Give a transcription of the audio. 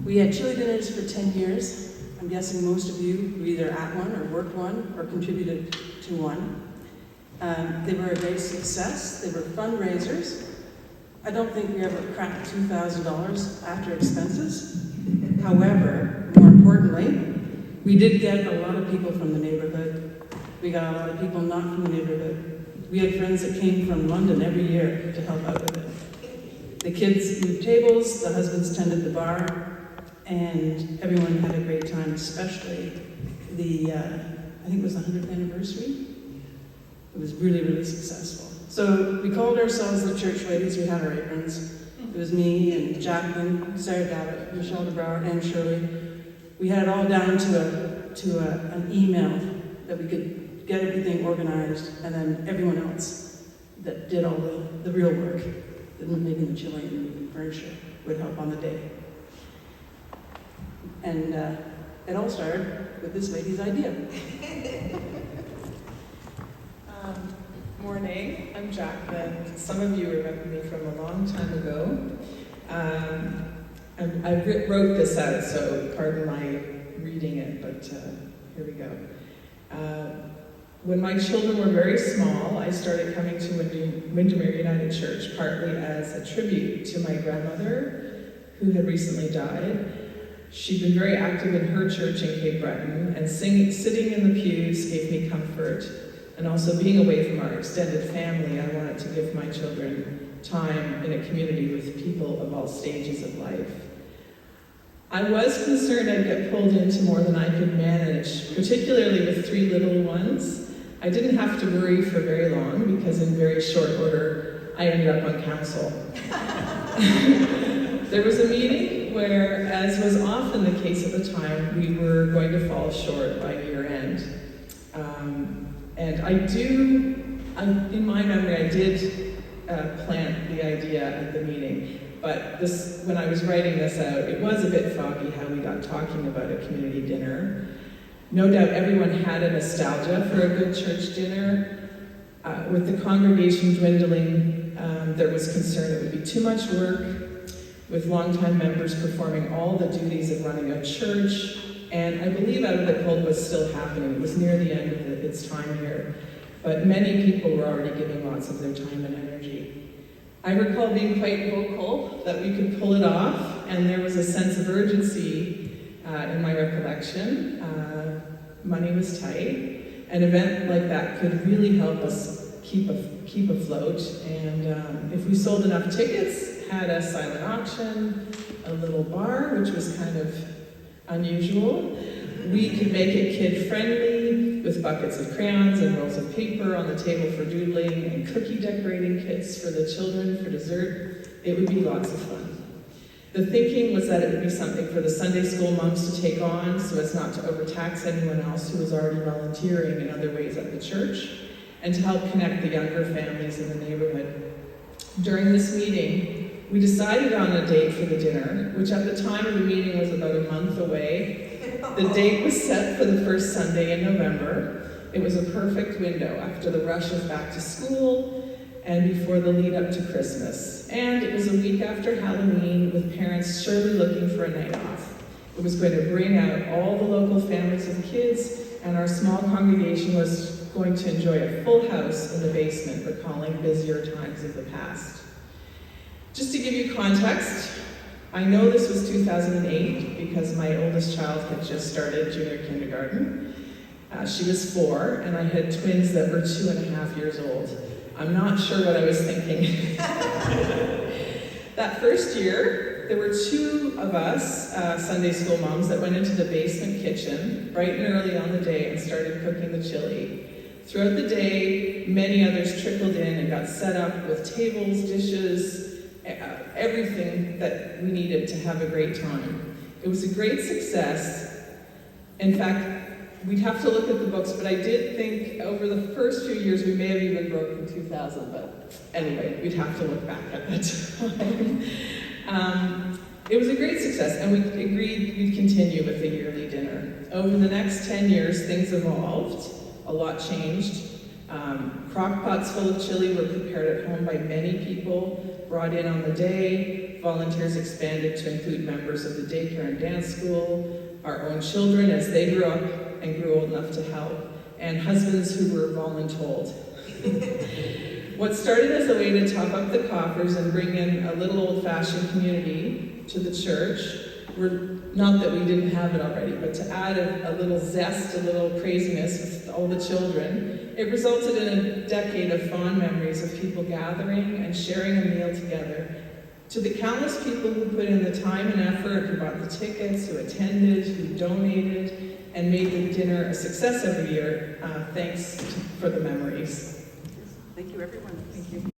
We had chili dinners for 10 years. I'm guessing most of you were either at one or worked one or contributed to one. They were a great success. They were fundraisers. I don't think we ever cracked $2,000 after expenses. However, more importantly, we did get a lot of people from the neighborhood. We got a lot of people not from the neighborhood. We had friends that came from London every year to help out with it. The kids moved tables, the husbands tended the bar, and everyone had a great time, especially the, I think it was the 100th anniversary. It was really, really successful. So we called ourselves the Church Ladies. We had our aprons. It was me and Jacqueline, Sarah Davitt, Michelle DeBrouwer, and Shirley. We had it all down to an email that we could get everything organized, and then everyone else that did all the real work, making the chili and moving furniture, would help on the day. And it all started with this lady's idea. Morning, I'm Jacqueline. Some of you remember me from a long time ago. I wrote this out, so pardon my reading it, but here we go. When my children were very small, I started coming to Windermere United Church, partly as a tribute to my grandmother, who had recently died. She'd been very active in her church in Cape Breton, and sitting in the pews gave me comfort. And also being away from our extended family, I wanted to give my children time in a community with people of all stages of life. I was concerned I'd get pulled into more than I could manage, particularly with 3 little ones. I didn't have to worry for very long because in very short order, I ended up on council. There was a meeting where, as was often the case at the time, we were going to fall short by year end. And in my memory, I did plant the idea at the meeting, but when I was writing this out, it was a bit foggy how we got talking about a community dinner. No doubt everyone had a nostalgia for a good church dinner. With the congregation dwindling, there was concern it would be too much work, with longtime members performing all the duties of running a church. And I believe Out of the Cold was still happening. It was near the end of its time here. But many people were already giving lots of their time and energy. I recall being quite vocal that we could pull it off, and there was a sense of urgency in my recollection. Money was tight. An event like that could really help us keep afloat. And if we sold enough tickets, had a silent auction, a little bar, which was kind of unusual. We could make it kid-friendly with buckets of crayons and rolls of paper on the table for doodling and cookie decorating kits for the children for dessert. It would be lots of fun. The thinking was that it would be something for the Sunday school moms to take on so as not to overtax anyone else who was already volunteering in other ways at the church, and to help connect the younger families in the neighborhood. During this meeting, we decided on a date for the dinner, which at the time of the meeting was about a month away. The date was set for the first Sunday in November. It was a perfect window after the rush of back to school and before the lead up to Christmas. And it was a week after Halloween, with parents surely looking for a night off. It was going to bring out all the local families of kids, and our small congregation was going to enjoy a full house in the basement, recalling busier times of the past. Just to give you context, I know this was 2008 because my oldest child had just started junior kindergarten. She was 4, and I had twins that were 2.5 years old. I'm not sure what I was thinking. That first year, there were 2 of us, Sunday school moms, that went into the basement kitchen bright and early on the day and started cooking the chili. Throughout the day, many others trickled in and got set up with tables, dishes, everything that we needed to have a great time. It was a great success. In fact, we'd have to look at the books, but I did think over the first few years we may have even broken 2,000, but anyway, we'd have to look back at that time. It was a great success, and we agreed we'd continue with the yearly dinner. Over the next 10 years, things evolved. A lot changed. Crock pots full of chili were prepared at home by many people, brought in on the day. Volunteers expanded to include members of the daycare and dance school, our own children as they grew up and grew old enough to help, and husbands who were voluntold. What started as a way to top up the coffers and bring in a little old-fashioned community to the church, not that we didn't have it already, but to add a little zest, a little craziness with all the children, it resulted in a decade of fond memories of people gathering and sharing a meal together. To the countless people who put in the time and effort, who bought the tickets, who attended, who donated, and made the dinner a success every year, thanks for the memories. Thank you, everyone. Thank you.